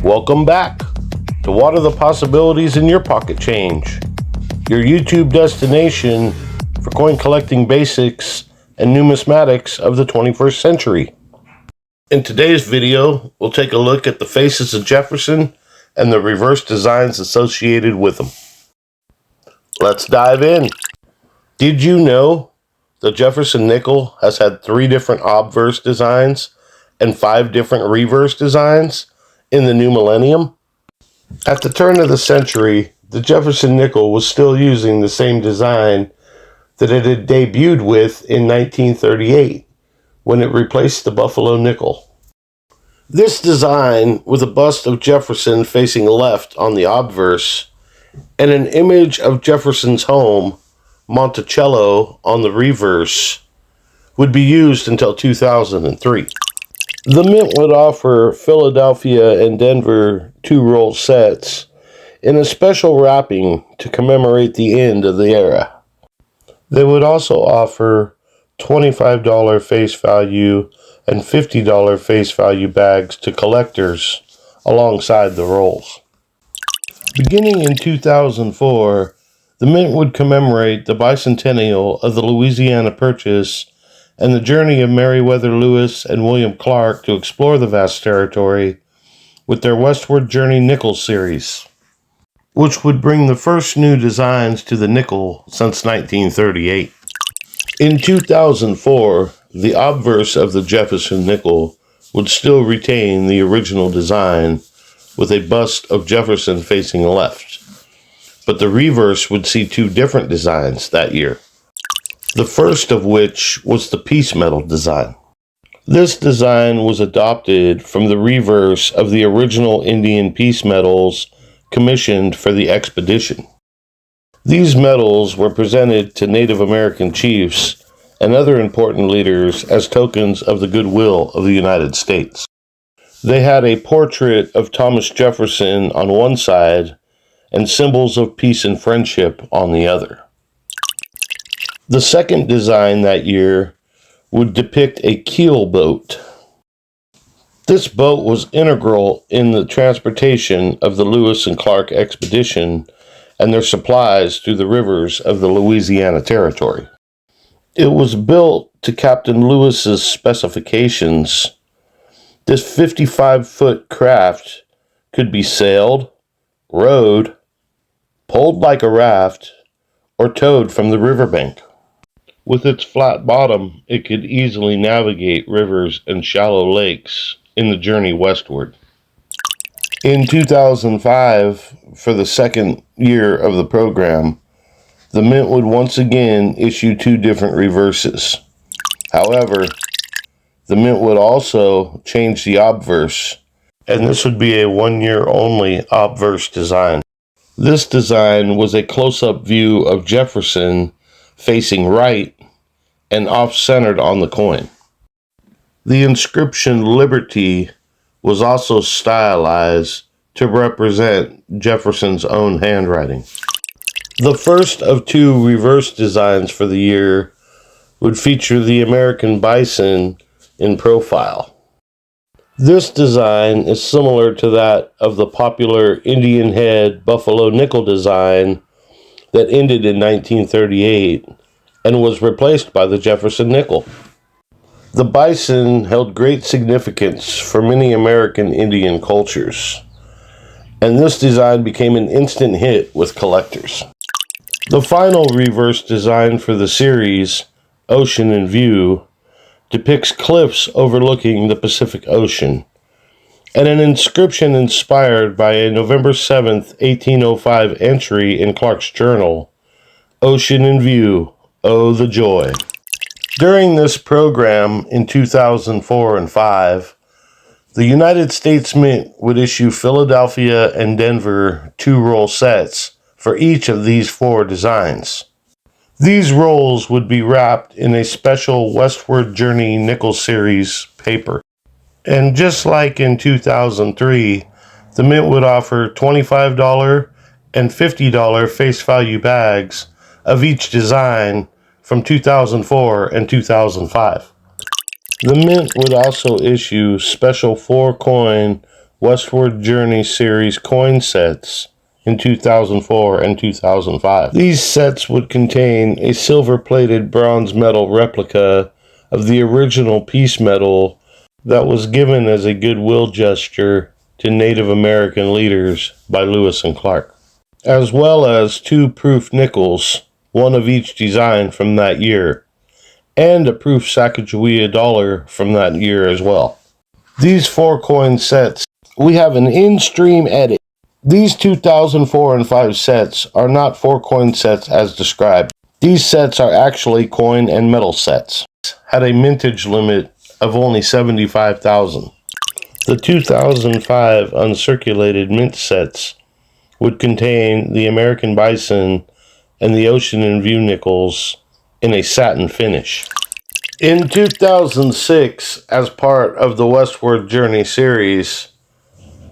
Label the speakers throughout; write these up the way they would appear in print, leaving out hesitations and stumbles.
Speaker 1: Welcome back to What Are the Possibilities in Your Pocket Change, your YouTube destination for coin collecting basics and numismatics of the 21st century. In today's video, we'll take a look at the faces of Jefferson and the reverse designs associated with them. Let's dive in. Did you know the Jefferson nickel has had 3 different obverse designs and 5 different reverse designs in the new millennium? At the turn of the century, the Jefferson nickel was still using the same design that it had debuted with in 1938 when it replaced the Buffalo nickel. This design, with a bust of Jefferson facing left on the obverse and an image of Jefferson's home, Monticello, on the reverse, would be used until 2003. The mint would offer Philadelphia and Denver 2-roll sets in a special wrapping to commemorate the end of the era. They would also offer $25 face value and $50 face value bags to collectors alongside the rolls. Beginning in 2004, the mint would commemorate the bicentennial of the Louisiana Purchase and the journey of Meriwether Lewis and William Clark to explore the vast territory with their Westward Journey nickel series, which would bring the first new designs to the nickel since 1938. In 2004, the obverse of the Jefferson nickel would still retain the original design with a bust of Jefferson facing left, but the reverse would see 2 different designs that year. The first of which was the piece metal design. This design was adopted from the reverse of the original Indian piece medals commissioned for the expedition. These medals were presented to Native American chiefs and other important leaders as tokens of the goodwill of the United States. They had a portrait of Thomas Jefferson on one side and symbols of peace and friendship on the other. The second design that year would depict a keel boat. This boat was integral in the transportation of the Lewis and Clark expedition and their supplies through the rivers of the Louisiana Territory. It was built to Captain Lewis's specifications. This 55-foot craft could be sailed, rowed, pulled like a raft, or towed from the riverbank. With its flat bottom, it could easily navigate rivers and shallow lakes in the journey westward. In 2005, for the second year of the program, the mint would once again issue 2 different reverses. However, the mint would also change the obverse, and this would be a 1-year-only obverse design. This design was a close-up view of Jefferson facing right and off-centered on the coin. The inscription Liberty was also stylized to represent Jefferson's own handwriting. The first of 2 reverse designs for the year would feature the American bison in profile. This design is similar to that of the popular Indian head Buffalo nickel design that ended in 1938 and was replaced by the Jefferson nickel. The bison held great significance for many American Indian cultures, and this design became an instant hit with collectors. The final reverse design for the series, Ocean in View, depicts cliffs overlooking the Pacific Ocean, and an inscription inspired by a November 7th, 1805 entry in Clark's journal, Ocean in View, oh the joy. During this program in 2004 and 5, the United States Mint would issue Philadelphia and Denver 2-roll sets for each of these 4 designs. These rolls would be wrapped in a special Westward Journey nickel series paper. And just like in 2003, the mint would offer $25 and $50 face value bags of each design from 2004 and 2005. The mint would also issue special 4-coin Westward Journey series coin sets in 2004 and 2005. These sets would contain a silver-plated bronze medal replica of the original piece medal that was given as a goodwill gesture to Native American leaders by Lewis and Clark, as well as 2 proof nickels, one of each design from that year, and a proof Sacagawea dollar from that year as well. These 4 coin sets, we have an in-stream edit. These 2004 and 5 sets are not 4 coin sets as described. These sets are actually coin and metal sets. Had a mintage limit of only 75,000. The 2005 uncirculated mint sets would contain the American Bison and the Ocean in View nickels in a satin finish. In 2006, as part of the Westward Journey series,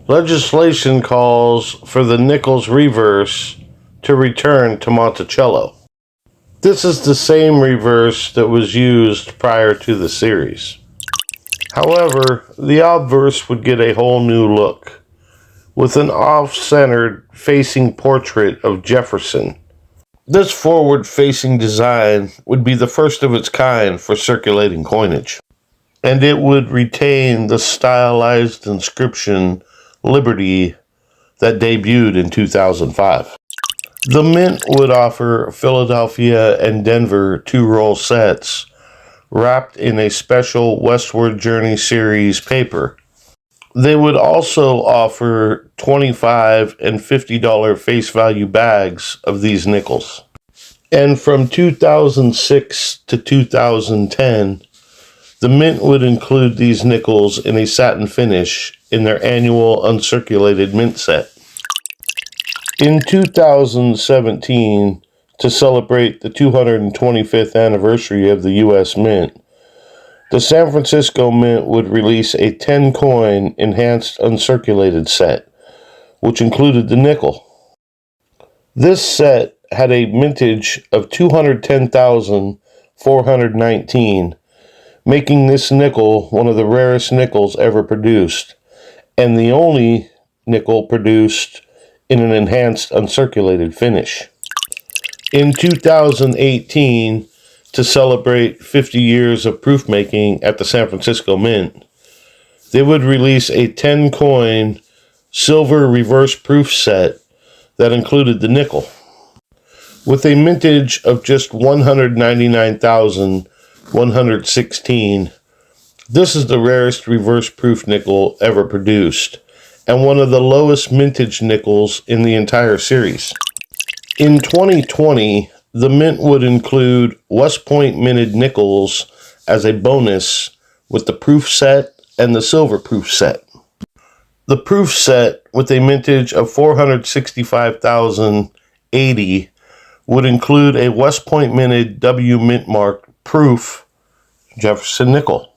Speaker 1: legislation calls for the nickels reverse to return to Monticello. This is the same reverse that was used prior to the series. However, the obverse would get a whole new look, with an off-centered facing portrait of Jefferson. This forward-facing design would be the first of its kind for circulating coinage, and it would retain the stylized inscription Liberty that debuted in 2005. The Mint would offer Philadelphia and Denver 2-roll sets wrapped in a special Westward Journey series paper. They would also offer $25 and $50 face value bags of these nickels. And from 2006 to 2010, the Mint would include these nickels in a satin finish in their annual uncirculated mint set. In 2017, to celebrate the 225th anniversary of the U.S. Mint, the San Francisco Mint would release a 10-coin enhanced uncirculated set, which included the nickel. This set had a mintage of 210,419, making this nickel one of the rarest nickels ever produced, and the only nickel produced in an enhanced uncirculated finish. In 2018, to celebrate 50 years of proof making at the San Francisco Mint, they would release a 10-coin silver reverse proof set that included the nickel. With a mintage of just 199,116, this is the rarest reverse proof nickel ever produced, and one of the lowest mintage nickels in the entire series. In 2020, the Mint would include West Point minted nickels as a bonus with the proof set and the silver proof set. The proof set, with a mintage of 465,080, would include a West Point minted W mint marked proof Jefferson nickel.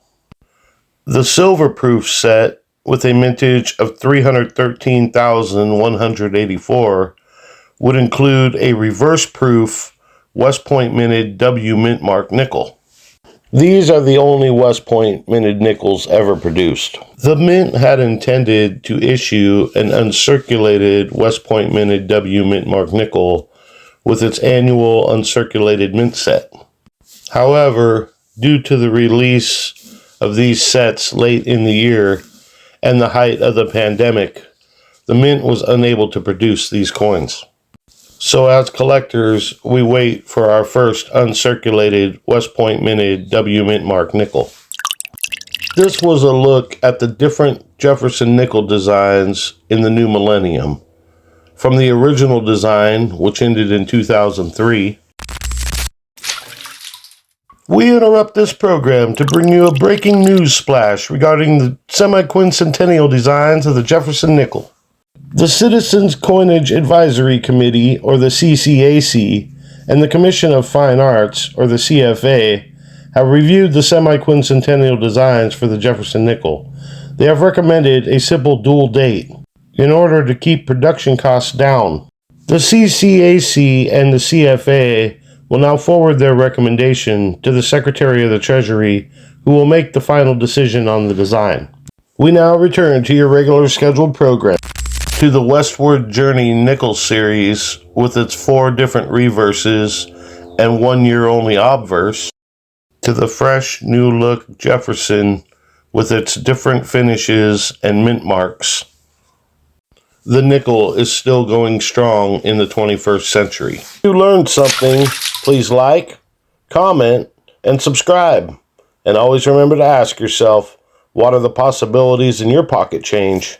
Speaker 1: The silver proof set, with a mintage of 313,184, would include a reverse proof West Point minted W mint mark nickel. These are the only West Point minted nickels ever produced. The Mint had intended to issue an uncirculated West Point minted W mint mark nickel with its annual uncirculated mint set. However, due to the release of these sets late in the year and the height of the pandemic, the Mint was unable to produce these coins. So as collectors, we wait for our first uncirculated West Point minted W mint mark nickel. This was a look at the different Jefferson nickel designs in the new millennium, from the original design, which ended in 2003. We interrupt this program to bring you a breaking news splash regarding the semi-quincentennial designs of the Jefferson nickel. The Citizens Coinage Advisory Committee, or the CCAC, and the Commission of Fine Arts, or the CFA, have reviewed the semi-quincentennial designs for the Jefferson nickel. They have recommended a simple dual date in order to keep production costs down. The CCAC and the CFA will now forward their recommendation to the Secretary of the Treasury, who will make the final decision on the design. We now return to your regular scheduled program, to the Westward Journey nickel series with its 4 different reverses and 1 year only obverse, to the fresh new look Jefferson with its different finishes and mint marks. The nickel is still going strong in the 21st century. If you learned something, please like, comment, and subscribe. And always remember to ask yourself, what are the possibilities in your pocket change?